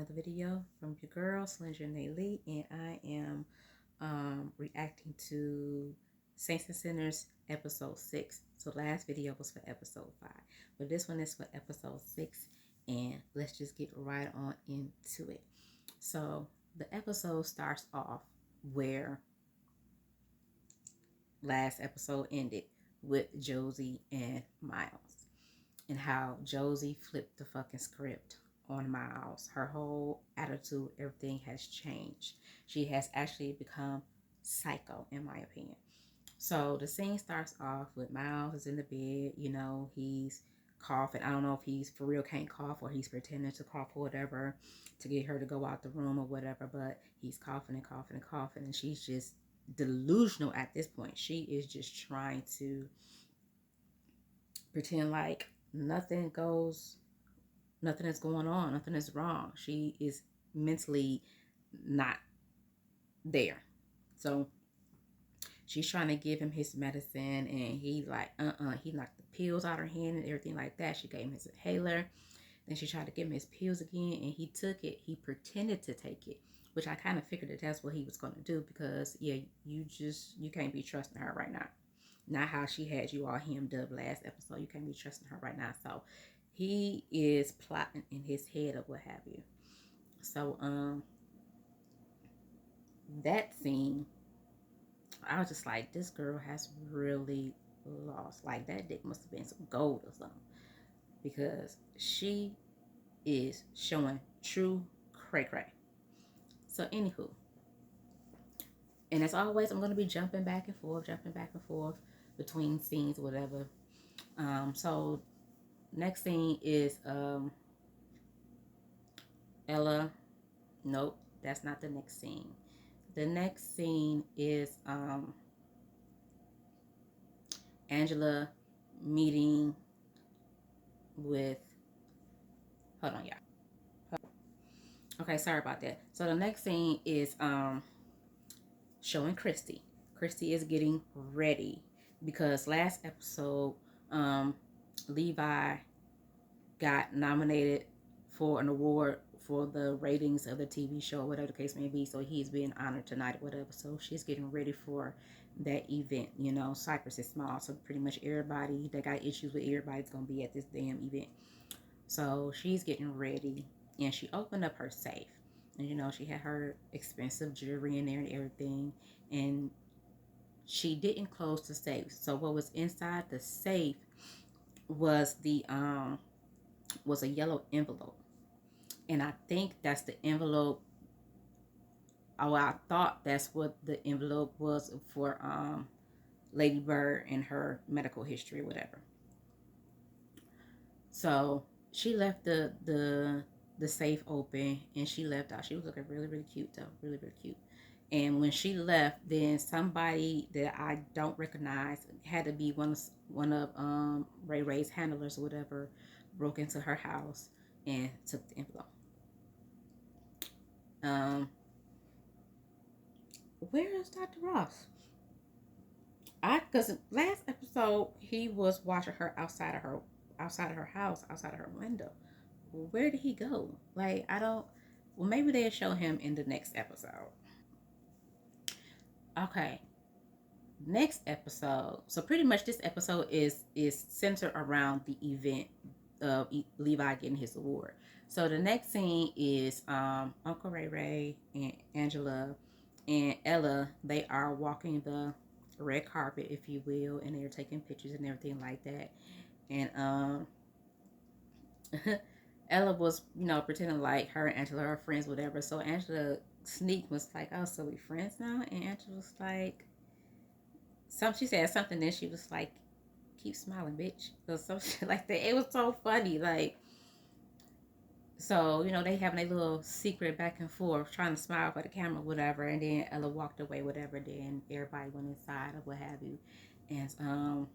another video from your girl, Slender Lee, and I am reacting to Saints and Sinners episode 6. So last video was for episode 5, but this one is for episode 6, and let's just get right on into it. So the episode starts off where last episode ended, with Josie and Miles, and how Josie flipped the fucking script on Miles. Her whole attitude, everything has changed. She has actually become psycho, in my opinion. So the scene starts off with Miles is in the bed. He's coughing. I don't know if he's for real can't cough or he's pretending to cough or whatever to get her to go out the room or whatever. But he's coughing and coughing and coughing, and she's just delusional at this point. She is just trying to pretend like nothing is going on, nothing is wrong. She is mentally not there. So she's trying to give him his medicine, and he like, he knocked the pills out of her hand and everything like that. She gave him his inhaler. Then she tried to give him his pills again, and he took it. He pretended to take it, which I kind of figured that that's what he was going to do, because yeah, you can't be trusting her right now. Not how she had you all hemmed up last episode. You can't be trusting her right now. So he is plotting in his head of what have you. So that scene, I was just like, this girl has really lost. Like, that dick must have been some gold or something, because she is showing true cray cray. So anywho, and as always, I'm going to be jumping back and forth between scenes or whatever. So next scene is Ella. Nope, that's not the next scene. The next scene is Angela meeting with, hold on, y'all. Okay, sorry about that. So the next scene is showing Christy. Christy is getting ready because last episode, Levi got nominated for an award for the ratings of the TV show, whatever the case may be. So he's being honored tonight, or whatever. So she's getting ready for that event. Cyprus is small, so pretty much everybody that got issues with everybody's gonna be at this damn event. So she's getting ready, and she opened up her safe, and she had her expensive jewelry in there and everything, and she didn't close the safe. So what was inside the safe was was a yellow envelope, and I think that's the envelope. Oh, I thought that's what the envelope was for Lady Bird and her medical history, whatever. So she left the safe open, and she left out. She was looking really, really cute though, really, really cute. And when she left, then somebody that I don't recognize, had to be one of Ray Ray's handlers or whatever, broke into her house and took the envelope. Where is Dr. Ross? Because last episode he was watching her outside of her house, outside of her window. Where did he go? Like, I don't. Well, maybe they'll show him in the next episode. Okay, next episode. So pretty much this episode is centered around the event of Levi getting his award. So the next scene is Uncle Ray Ray and Angela and Ella. They are walking the red carpet, if you will, and they're taking pictures and everything like that. And Ella was, pretending like her and Angela are friends, whatever. So Angela sneak was like, "Oh, so we friends now?" And Angela was like, she said something, then she was like, "Keep smiling, bitch," or some shit like that. It was so funny, like. So, they having a little secret back and forth, trying to smile for the camera, whatever. And then Ella walked away, whatever. Then everybody went inside or what have you. And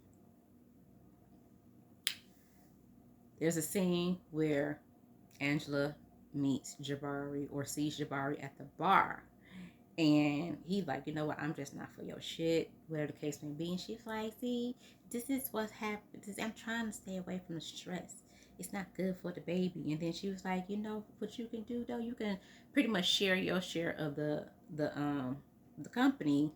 there's a scene where Angela meets Jabari, or sees Jabari at the bar. And he's like, "You know what? I'm just not for your shit," whatever the case may be. And she's like, "See, this is what's happened. I'm trying to stay away from the stress. it's not good for the baby. And then she was like, you know what you can do though? You can pretty much share your share of the company.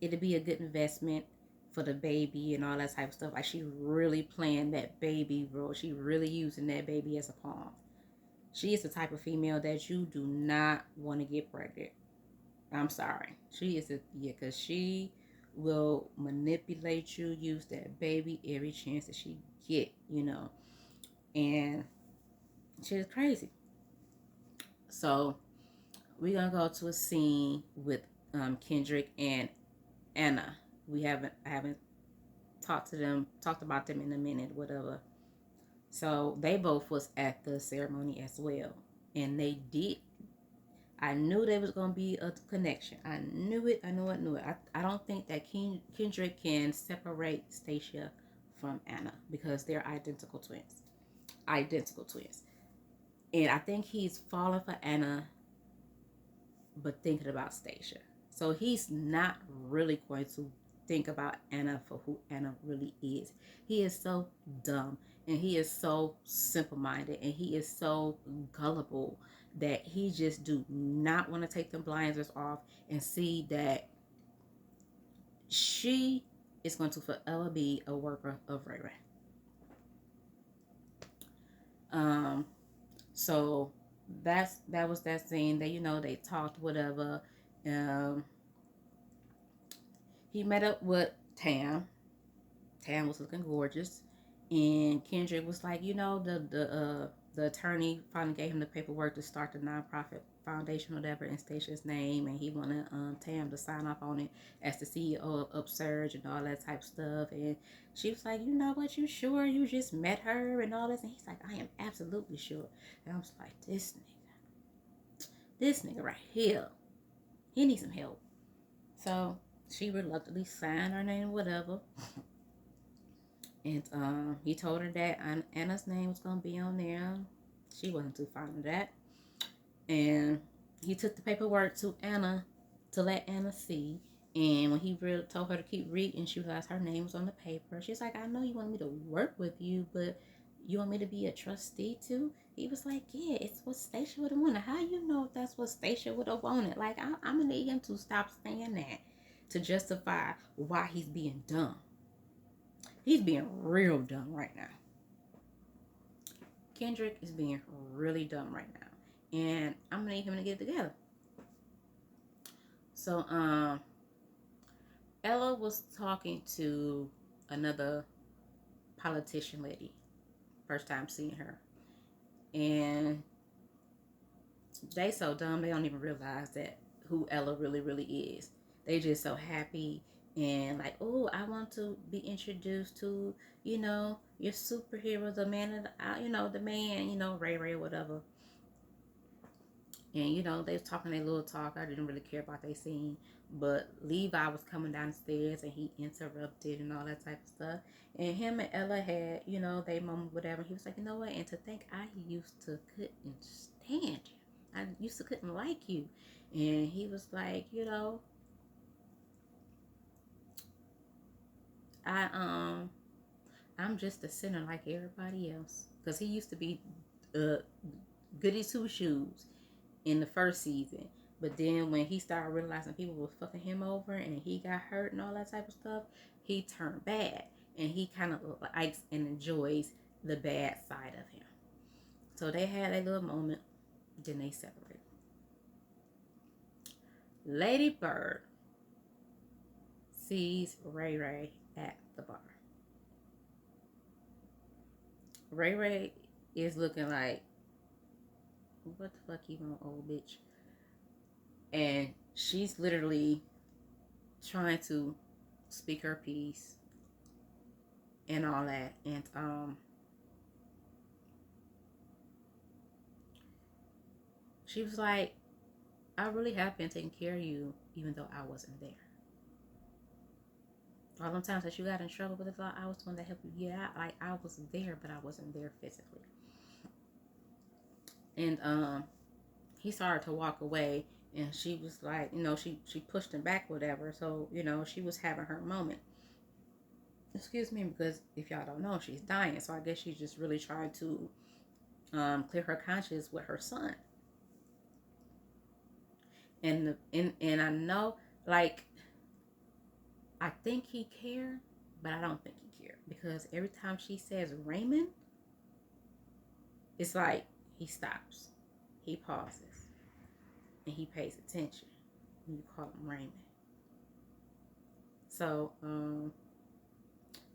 It'll be a good investment for the baby and all that type of stuff. Like she really playing that baby role. She really using that baby as a pawn. She is the type of female that you do not want to get pregnant. I'm sorry. She is a yeah, cause she will manipulate you, use that baby every chance that she get, and she's crazy. So we're gonna go to a scene with Kendrick and Anna. I haven't talked about them in a minute, whatever. So they both was at the ceremony as well, and they did. I knew there was gonna be a connection. I knew it. I knew it. Knew it. I don't think that Kendrick can separate Stacia from Anna because they're identical twins. Identical twins. And I think he's falling for Anna, but thinking about Stacia. So he's not really going to think about Anna for who Anna really is. He is so dumb and he is so simple minded and he is so gullible that he just do not want to take them blinders off and see that she is going to forever be a worker of Ray Ray. Um, so that was that scene that they talked whatever. Um, he met up with Tam. Tam was looking gorgeous, and Kendrick was like, the attorney finally gave him the paperwork to start the nonprofit foundation, whatever, in Stacia's name, and he wanted Tam to sign off on it as the CEO of Upsurge and all that type of stuff. And she was like, you know what, you sure you just met her and all this? And he's like, I am absolutely sure. And I was like, this nigga right here, he needs some help. So she reluctantly signed her name, whatever. And he told her that Anna's name was gonna be on there. She wasn't too fond of that. And he took the paperwork to Anna to let Anna see. And when he told her to keep reading, she realized her name was on the paper. She's like, I know you want me to work with you, but you want me to be a trustee too? He was like, yeah, it's what Stacia would have wanted. How you know if that's what Stacia would have wanted? Like, I'm going to need him to stop saying that to justify why he's being dumb. He's being real dumb right now. Kendrick is being really dumb right now. And I'm going to need him to get it together. So, Ella was talking to another politician lady. First time seeing her. And they so dumb they don't even realize that who Ella really, really is. They just so happy and like, oh, I want to be introduced to, your superhero, the man of the man, Ray Ray, whatever. And they was talking their little talk. I didn't really care about their scene. But Levi was coming down the stairs and he interrupted and all that type of stuff. And him and Ella had, they moment, whatever. He was like, you know what? And to think I used to couldn't stand you. I used to couldn't like you. And he was like, I I'm just a sinner like everybody else. Because he used to be goody two shoes in the first season. But then when he started realizing people were fucking him over and he got hurt and all that type of stuff, he turned bad. And he kind of likes and enjoys the bad side of him. So they had a little moment. Then they separated. Lady Bird sees Ray Ray at the bar. Ray Ray is looking like, what the fuck you want, old bitch? And she's literally trying to speak her piece and all that. And she was like, I really have been taking care of you even though I wasn't there. All them times that you got in trouble with the law, I was the one that helped you get out. Like, I was there, but I wasn't there physically. And he started to walk away, and she was like, she pushed him back, whatever. So she was having her moment. excuse me, because if y'all don't know, she's dying. So I guess she's just really trying to clear her conscience with her son. And I know, like, I think he cared, but I don't think he cared because every time she says Raymond, it's like he stops, he pauses, and he pays attention when you call him Raymond. So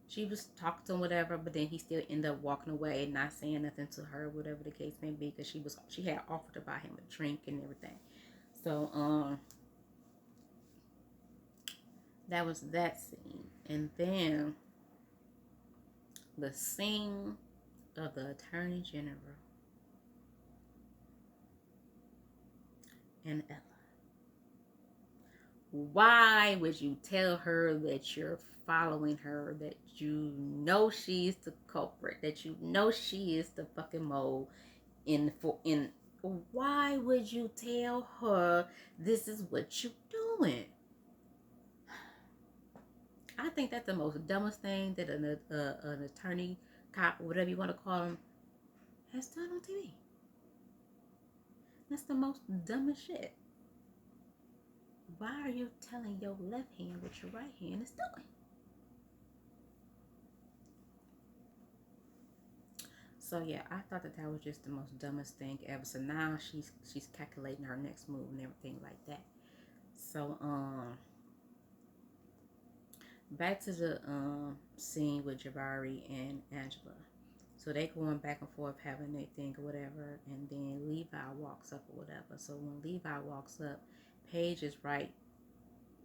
she was talking to him, whatever, but then he still ended up walking away, not saying nothing to her, whatever the case may be, because she had offered to buy him a drink and everything. So that was that scene, and then the scene of the Attorney General and Ella. Why would you tell her that you're following her, that you know she's the culprit, that you know she is the fucking mole in why would you tell her this is what you're doing? I think that's the most dumbest thing that an attorney, cop, whatever you want to call him, has done on TV. That's the most dumbest shit. Why are you telling your left hand what your right hand is doing? So yeah, I thought that was just the most dumbest thing ever. So now she's calculating her next move and everything like that. So back to the scene with Jabari and Angela. So they going back and forth having their thing or whatever, and then Levi walks up or whatever. So when Levi walks up, Paige is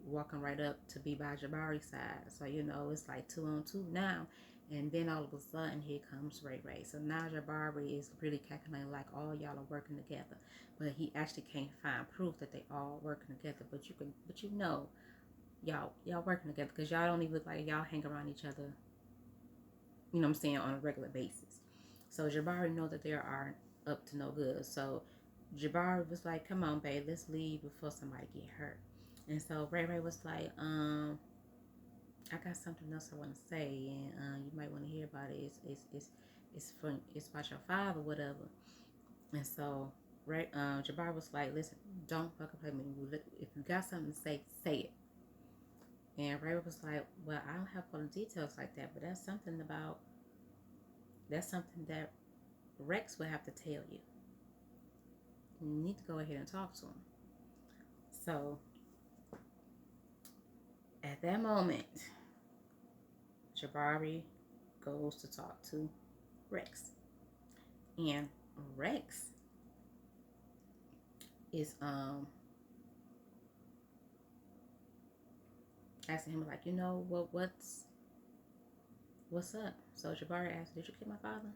walking right up to be by Jabari's side. So you know it's like 2 on 2 now. And then all of a sudden here comes Ray Ray. So now Jabari is really calculating like all y'all are working together. But he actually can't find proof that they all working together. But you know y'all working together because y'all don't even look like y'all hang around each other, you know what I'm saying, on a regular basis. So Jabari know that they are up to no good. So Jabari was like, come on, babe, let's leave before somebody get hurt. And so Ray Ray was like, I got something else I want to say, and you might want to hear about it. It's about your father, or whatever. And so Jabari was like, listen, don't fucking play me. If you got something to say, say it. And Ray was like, well, I don't have all the details like that, but that's something that Rex would have to tell you. You need to go ahead and talk to him. So at that moment, Jabari goes to talk to Rex. And Rex is asking him like, you know what's up? So Jabari asked, did you kill my father?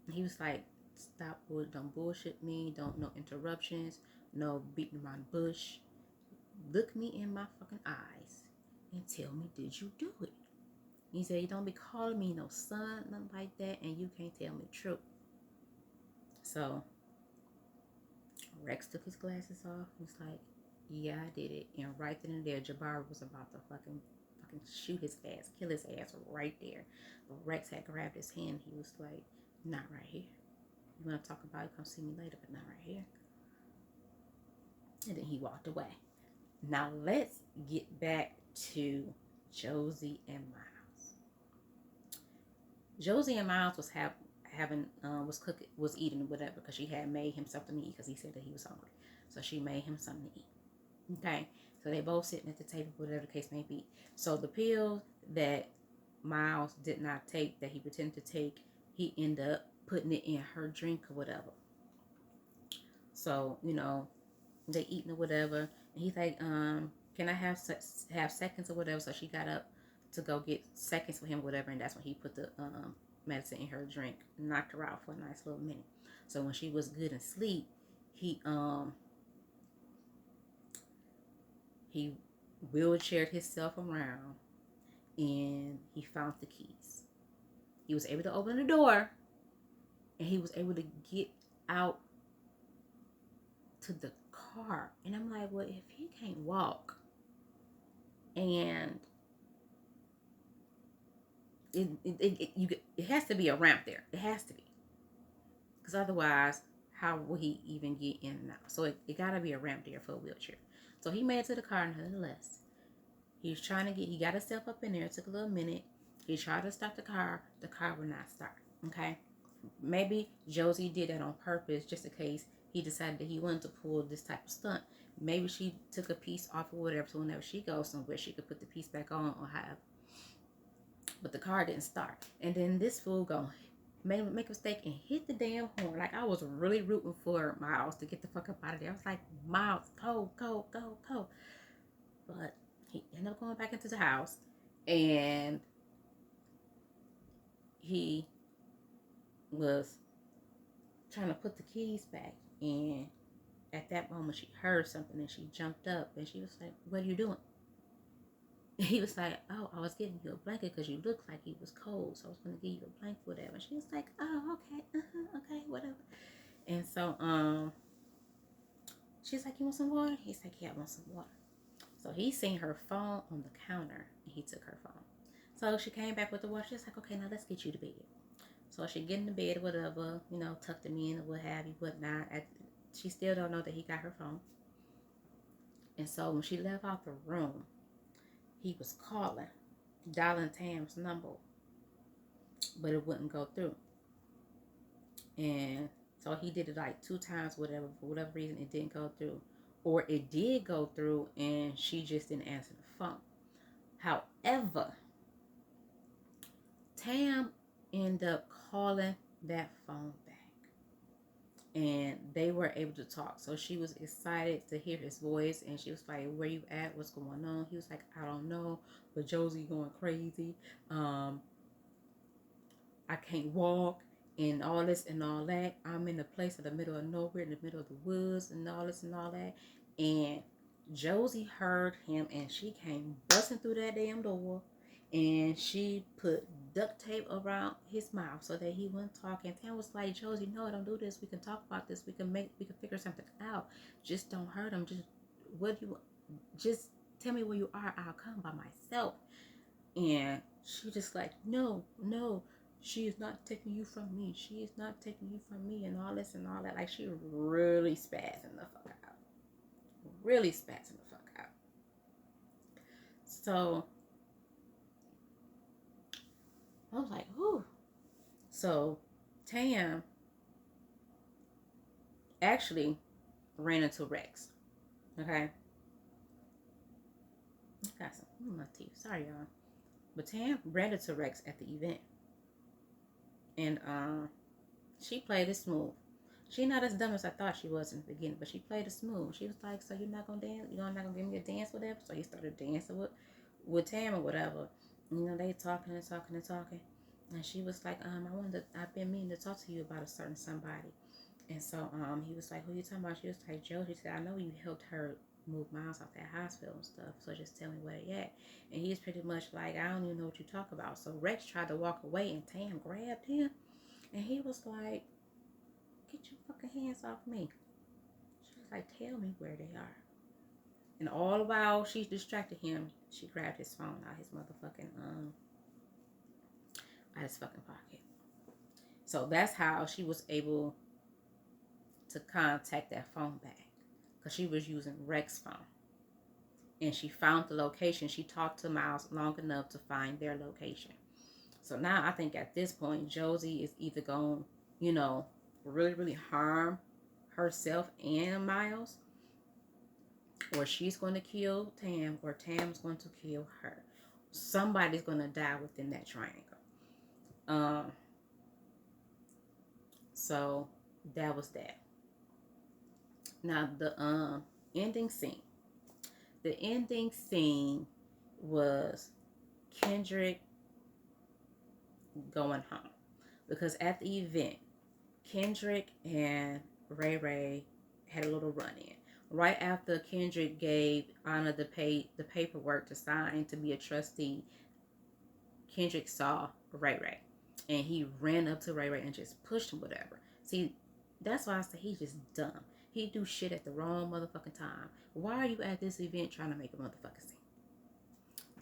And he was like, stop, don't bullshit me, don't, no interruptions, no beating around the bush. Look me in my fucking eyes and tell me, did you do it? He said, you don't be calling me no son, nothing like that, and you can't tell me the truth. So Rex took his glasses off. He was like, yeah, I did it. And right then and there, Jabari was about to fucking shoot his ass, kill his ass right there. But Rex had grabbed his hand. He was like, not right here. You want to talk about it, come see me later, but not right here. And then he walked away. Now let's get back to Josie and Miles. Josie and Miles was was eating whatever because she had made him something to eat because he said that he was hungry. So she made him something to eat. Okay, so they both sitting at the table, whatever the case may be. So the pill that Miles did not take, that he pretended to take, he ended up putting it in her drink or whatever. So you know they eating or whatever, and he's like, can I have seconds or whatever? So she got up to go get seconds for him, or whatever, and that's when he put the medicine in her drink, knocked her out for a nice little minute. So when she was good and sleep, he he wheelchaired himself around and he found the keys. He was able to open the door and he was able to get out to the car. And I'm like, well, if he can't walk and it has to be a ramp there. It has to be, because otherwise, how will he even get in and out? So it gotta be a ramp there for a wheelchair. So he made it to the car nonetheless. He was trying to get. He got himself up in there. It took a little minute. He tried to start the car. The car would not start. Okay, maybe Josie did that on purpose, just in case he decided that he wanted to pull this type of stunt. Maybe she took a piece off or whatever, so whenever she goes somewhere, she could put the piece back on or however. But the car didn't start. And then this fool go make a mistake and hit the damn horn. Like, I was really rooting for Miles to get the fuck up out of there. I was like, Miles, go, go, go, go. But he ended up going back into the house, and he was trying to put the keys back. And at that moment, she heard something and she jumped up and she was like, what are you doing? And he was like, oh, I was getting you a blanket because you looked like you was cold, so I was going to give you a blanket, whatever. And she was like, oh, okay, okay, whatever. And so she's like, you want some water? He's like, yeah, I want some water. So he seen her phone on the counter and he took her phone. So she came back with the water. She's like, okay, now let's get you to bed. So she get in the bed or whatever, tucked him in or what have you, whatnot. She still don't know that he got her phone. And so when she left out the room, he was calling, dialing Tam's number, but it wouldn't go through. And so he did it like 2 times, whatever. For whatever reason, it didn't go through. Or it did go through and she just didn't answer the phone. However, Tam ended up calling that phone back. And they were able to talk. So she was excited to hear his voice. And she was like, where you at? What's going on? He was like, I don't know. But Josie going crazy. I can't walk. And all this and all that. I'm in a place in the middle of nowhere. In the middle of the woods. And all this and all that. And Josie heard him. And she came busting through that damn door. And she put duct tape around his mouth so that he wouldn't talk. And Tam was like, Josie, no, don't do this. We can talk about this. We can figure something out. Just don't hurt him. Just tell me where you are. I'll come by myself. And she just like, no, she is not taking you from me. She is not taking you from me, and all this and all that. Like, she really spazzing the fuck out. Really spazzing the fuck out. So I was like, whew. So Tam actually ran into Rex. Okay. I got some in my teeth. Sorry, y'all. But Tam ran into Rex at the event. And she played it smooth. She not as dumb as I thought she was in the beginning, but she played it smooth. She was like, so you're not gonna dance? You're not gonna give me a dance, whatever? So he started dancing with Tam or whatever. They talking and talking and talking. And she was like, I've been meaning to talk to you about a certain somebody. And so he was like, who you talking about? She was like, Joe. She said, I know you helped her move Miles out that hospital and stuff, so just tell me where they at. And he's pretty much like, I don't even know what you talk about. So Rex tried to walk away and Tam grabbed him. And he was like, get your fucking hands off me. She was like, tell me where they are. And all the while she distracted him, she grabbed his phone out his motherfucking out his fucking pocket. So that's how she was able to contact that phone back, because she was using Rex's phone. And she found the location. She talked to Miles long enough to find their location. So now I think at this point, Josie is either going to, really, really harm herself and Miles, or she's going to kill Tam, or Tam's going to kill her. Somebody's going to die within that triangle. So that was that. Now the ending scene. The ending scene was Kendrick going home, because at the event, Kendrick and Ray Ray had a little run-in. Right after Kendrick gave Anna the paperwork to sign to be a trustee, Kendrick saw Ray Ray, and he ran up to Ray Ray and just pushed him, whatever. See, that's why I say he's just dumb. He do shit at the wrong motherfucking time. Why are you at this event trying to make a motherfucking scene?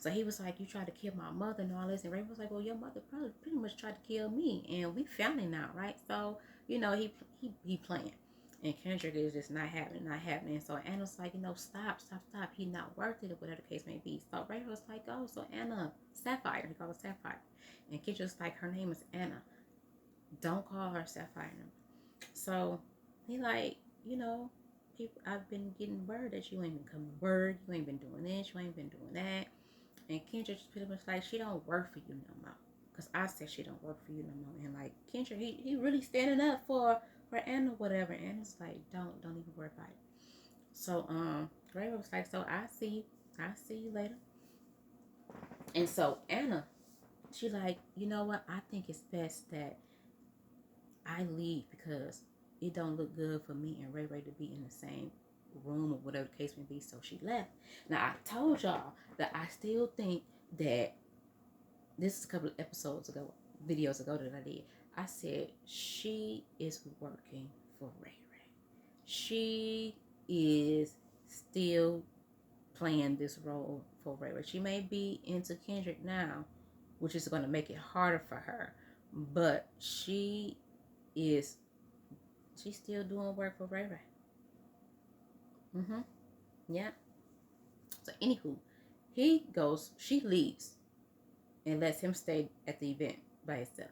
So he was like, you tried to kill my mother and all this. And Ray was like, well, your mother probably pretty much tried to kill me. And we family now, right? So, you know, he playing. And Kendrick is just not happening, not happening. So Anna's like, you know, stop. He not worth it, or whatever the case may be. So Ray was like, oh, so Anna, Sapphire. He called her Sapphire. And Kendrick's like, her name is Anna. Don't call her Sapphire. So he like, you know, people, I've been getting word that you ain't been coming to work, you ain't been doing this, you ain't been doing that. And Kendrick just pretty much like, she don't work for you no more. Because I said she don't work for you no more. And like Kendrick, he really standing up for Anna or whatever. And it's like, don't even worry about it. So Ray was like, so I see you later. And so Anna, she like, you know what? I think it's best that I leave because it don't look good for me and Ray to be in the same room or whatever the case may be. So she left. Now I told y'all that I still think that this is a couple of videos ago that I did. I said she is working for Ray. She is still playing this role for Ray. She may be into Kendrick now, which is going to make it harder for her, but she's still doing work for Ray. Yeah. So anywho, she leaves and lets him stay at the event by himself.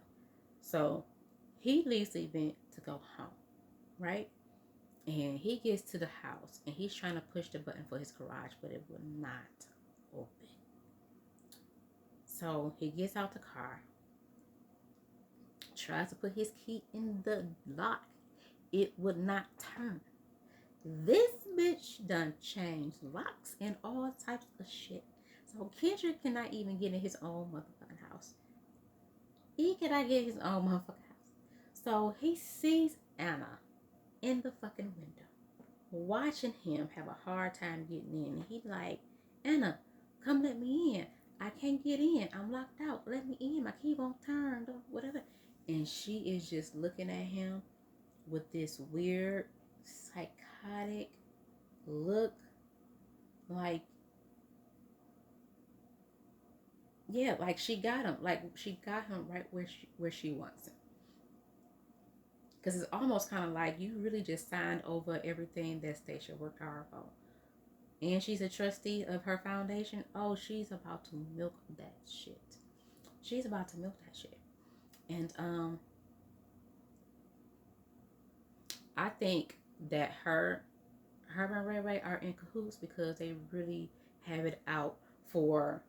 So he leaves the event to go home, right? And he gets to the house and he's trying to push the button for his garage, but it will not open. So he gets out the car, tries to put his key in the lock. It would not turn. This bitch done changed locks and all types of shit. So Kendrick cannot even get in his own motherfucking house. He cannot get his own motherfucking house. So he sees Anna in the fucking window, watching him have a hard time getting in. And he like, Anna, come let me in. I can't get in. I'm locked out. Let me in. My key won't turn, whatever. And she is just looking at him with this weird, psychotic look, like, yeah, like she got him. Like she got him right where she wants him. Because it's almost kind of like you really just signed over everything that Stacia worked hard for. And she's a trustee of her foundation. Oh, she's about to milk that shit. She's about to milk that shit. And I think that her and Ray are in cahoots because they really have it out for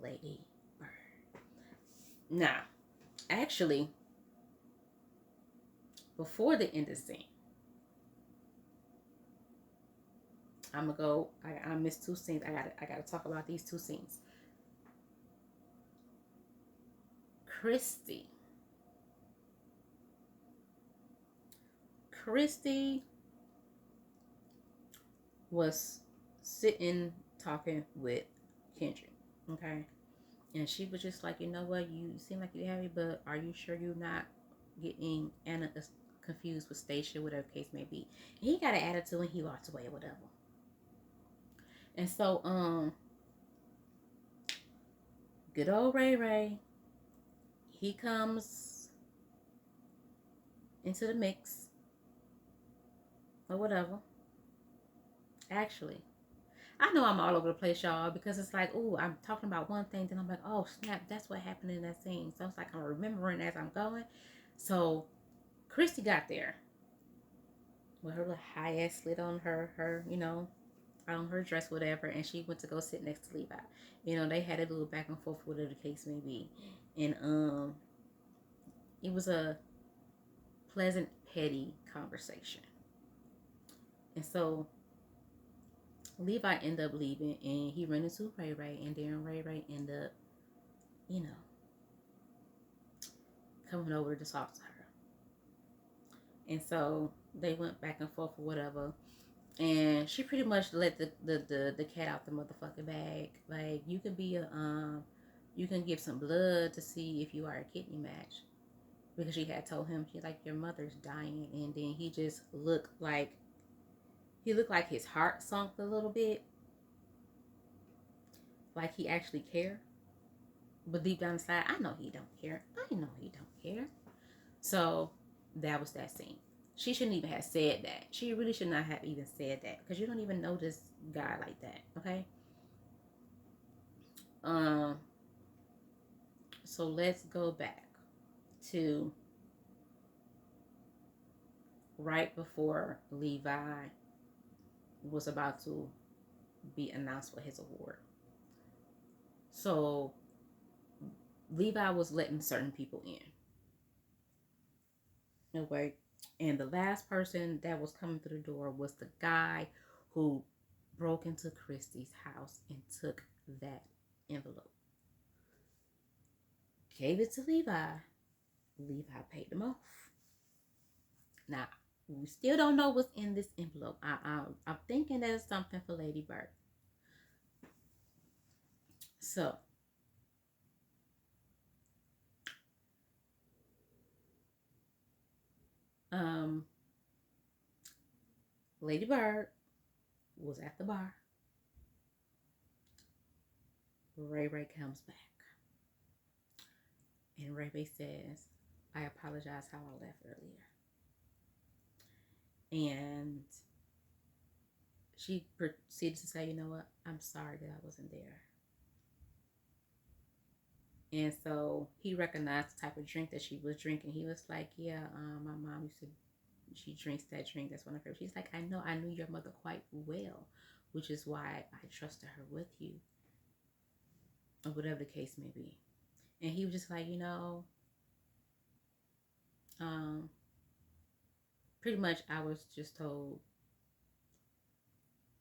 Lady Bird. Now, actually, before the end of the scene, I'm gonna go. I missed two scenes. I gotta talk about these two scenes. Christy was sitting talking with Kendrick, okay? And she was just like, you know what, you seem like you're happy, but are you sure you're not getting Anna confused with Stacia, whatever case may be? And he got an attitude and he walked away or whatever. And so, good old Ray, he comes into the mix or whatever. Actually, I know I'm all over the place, y'all, because it's like, oh, I'm talking about one thing, then I'm like, oh, snap, that's what happened in that scene. So it's like I'm remembering as I'm going. So Christy got there with her little high ass slit on her, you know, on her dress, whatever, and she went to go sit next to Levi. You know, they had a little back and forth, whatever the case may be. And it was a pleasant, petty conversation. And so Levi ended up leaving and he ran into Ray, and then Ray ended up, you know, coming over to talk to her. And so they went back and forth or whatever. And she pretty much let the cat out the motherfucking bag. Like, you can be you can give some blood to see if you are a kidney match. Because she had told him, she's like, your mother's dying. And then he just looked like his heart sunk a little bit. like he actually cared. But deep down inside, I know he don't care. I know he don't care. So that was that scene. She shouldn't even have said that. She really should not have even said that because you don't even know this guy like that. Okay. Um. So let's go back to right before Levi was about to be announced for his award. So Levi was letting certain people in. No way. And the last person that was coming through the door was the guy who broke into Christy's house and took that envelope. Gave it to Levi. Levi paid them off. Now, we still don't know what's in this envelope. I'm thinking there's something for Lady Bird. So, um, Lady Bird was at the bar. Ray Ray comes back. And Ray Ray says, I apologize how I left earlier. And she proceeded to say, you know what? I'm sorry that I wasn't there. And so he recognized the type of drink that she was drinking. He was like, yeah, my mom used to, she drinks that drink. That's one of her. She's like, I knew your mother quite well, which is why I trusted her with you, or whatever the case may be. And he was just like, um, pretty much I was just told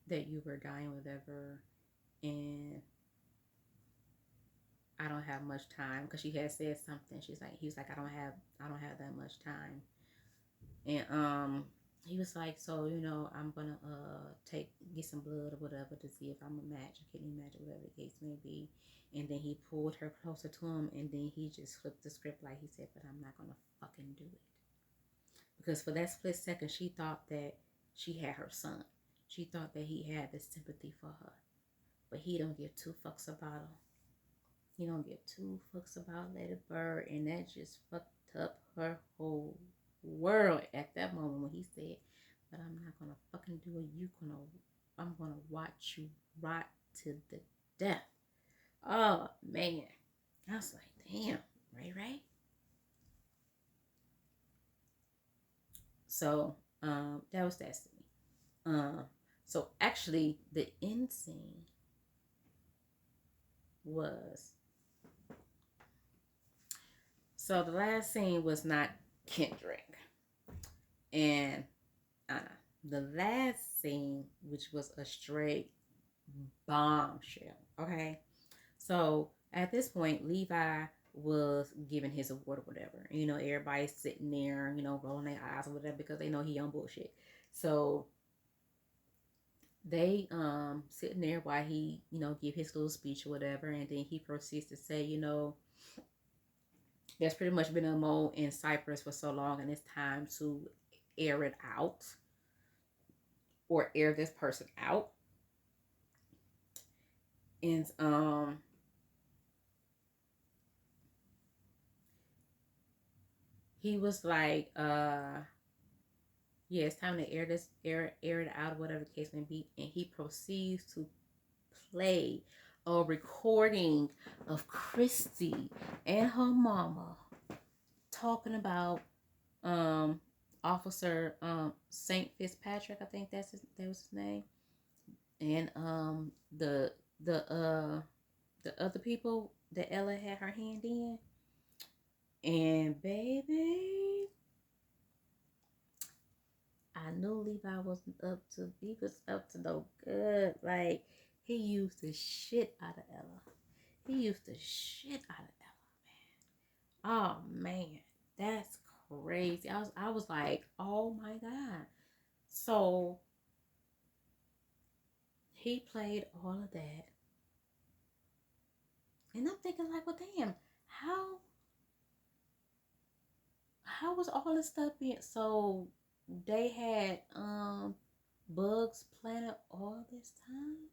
that you were dying, whatever, and I don't have much time, because she had said something. He was like, I don't have that much time. And he was like, so I'm gonna get some blood or whatever to see if I'm a match, a kidney match, or whatever the case may be. And then he pulled her closer to him, and then he just flipped the script, like he said, but I'm not gonna fucking do it. Because for that split second, she thought that she had her son. She thought that he had the sympathy for her. But he don't give two fucks about her. He don't give two fucks about Lady Bird. And that just fucked up her whole world at that moment when he said, but I'm not gonna fucking do it. I'm gonna watch you rot to the death. Oh man. I was like, damn, Ray Ray. So that was that scene. So actually the end scene was, so the last scene was not Kendrick. And the last scene, which was a straight bombshell. Okay. So at this point, Levi was giving his award or whatever. Everybody's sitting there, rolling their eyes or whatever because they know he on bullshit. So they sitting there while he, give his little speech or whatever, and then he proceeds to say, there's pretty much been a mole in Cyprus for so long, and it's time to air it out, or air this person out. And he was like, yeah, it's time to air it out, whatever the case may be. And he proceeds to play a recording of Christy and her mama talking about Officer Saint Fitzpatrick, I think that was his name, and the other people that Ella had her hand in. And baby, I knew Levi wasn't up to. He was up to no good. Like, he used the shit out of Ella. He used the shit out of Ella, man. Oh man, that's crazy. I was like, oh my god. So he played all of that, and I'm thinking like, well, damn, how was all this stuff being so? They had bugs planted all this time.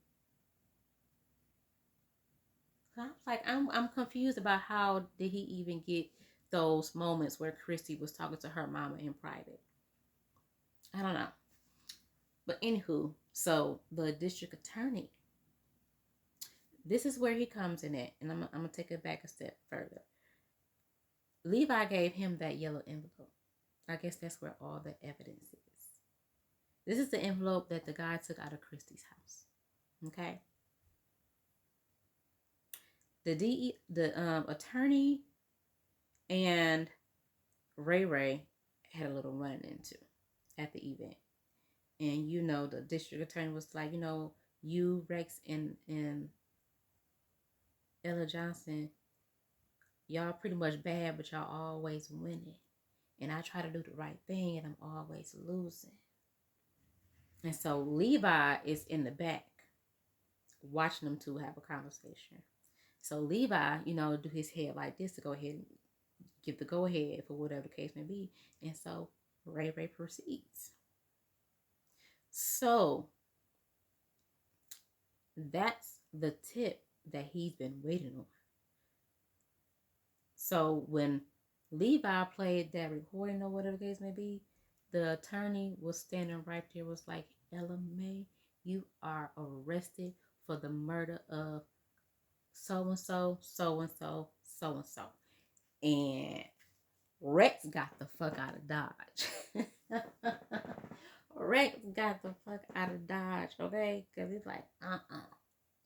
I was like, I'm confused about how did he even get those moments where Christy was talking to her mama in private. I don't know. But anywho, so the district attorney, this is where he comes in at, and I'm gonna take it back a step further. Levi gave him that yellow envelope. I guess that's where all the evidence is. This is the envelope that the guy took out of Christy's house. Okay. The attorney and Ray Ray had a little run into at the event. And the district attorney was like, you, Rex, and Ella Johnson, y'all pretty much bad, but y'all always winning. And I try to do the right thing and I'm always losing. And so Levi is in the back watching them two have a conversation. So Levi, do his head like this to go ahead and give the go-ahead for whatever the case may be. And so Ray Ray proceeds. So that's the tip that he's been waiting on. So when Levi played that recording or whatever the case may be, the attorney was standing right there, was like, Ella May, you are arrested for the murder of so-and-so, so-and-so, so-and-so. And Rex got the fuck out of Dodge. Rex got the fuck out of Dodge, okay? Because he's like,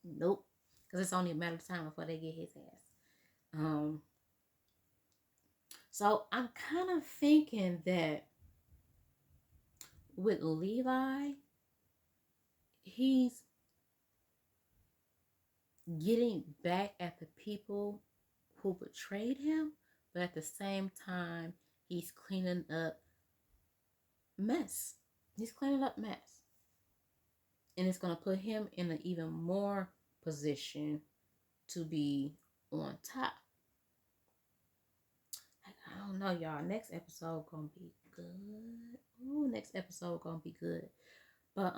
nope. Because it's only a matter of time before they get his ass. So I'm kind of thinking that with Levi, he's getting back at the people who betrayed him, but at the same time, he's cleaning up mess. He's cleaning up mess. And it's going to put him in an even more position to be on top. I don't know, y'all. Next episode gonna be good. Ooh, next episode gonna be good. But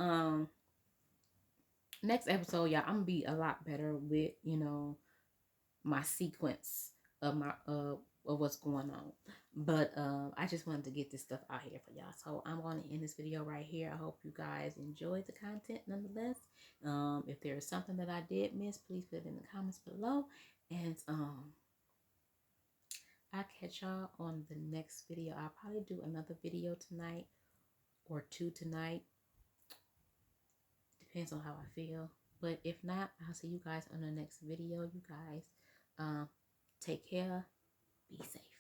next episode, y'all, I'm gonna be a lot better with my sequence of my of what's going on. But I just wanted to get this stuff out here for y'all. So I'm going to end this video right here. I hope you guys enjoyed the content nonetheless. If there is something that I did miss, please put it in the comments below. And I'll catch y'all on the next video. I'll probably do another video tonight or two tonight. Depends on how I feel. But if not, I'll see you guys on the next video. You guys take care. Be safe.